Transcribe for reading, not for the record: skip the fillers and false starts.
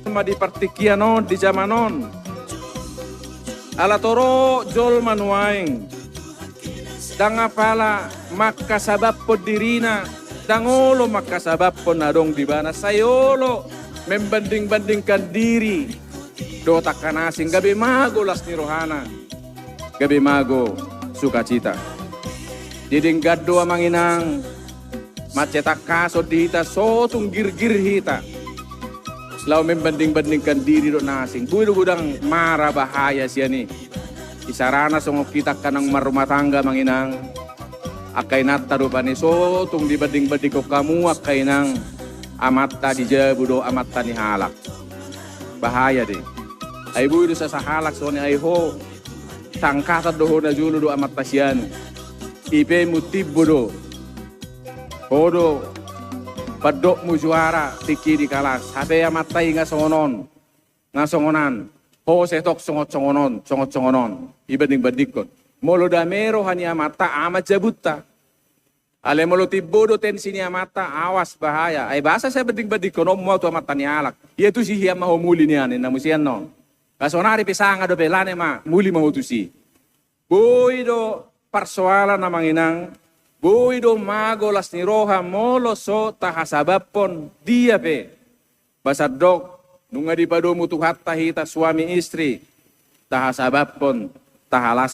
madipartikianon di zamanon. Alatoro jol manuaing. Dangapala makasabab po dirina. Dangolo makasabab po nadong dibana. Sayolo membanding-bandingkan diri. Dota kanasing gabi mago las ni rohana. Gabi mago sukacita. Diding gaddo amanginang macetak kaso dita sotong gir-gir hita. Selalu membanding-bandingkan diri do nasing. Budo gudang mara bahaya siya ni. Isarana sungok kita kanang marumah tangga manginang. Akay nata do pa ni sotong dibanding-banding ko kamu akay nang amatta di jabu do amatta ni halak. Bahaya deh. Ay budo sa halak so ni ay ho. Tangkata do na julo do amatta siyan. Ipe mutibbo do. Hodo padok mu juara tiki di kalas. Habe amatai nga songonon. Nga songonan. Ho setok songot-songonon. Songot-songonon. Ibanding-bandingkon. Molo damero hani amata amat jabuta. Ale molo tibbo do tensi ni amata awas bahaya. Ay basa saya banding-bandingkon. Om mo to amata ni alak. Ietu si hiya mahumuli niyan. Namusiyan no. Kasonari pisanga do belane ma. Muli mahutusi. Boy do persoalan na manginang, buhay do magolas ni roha molo so tahasabab pon dia pe. Basadok, nunga di pado mutuhat tahita suami istri, tahasabab pon tahalas.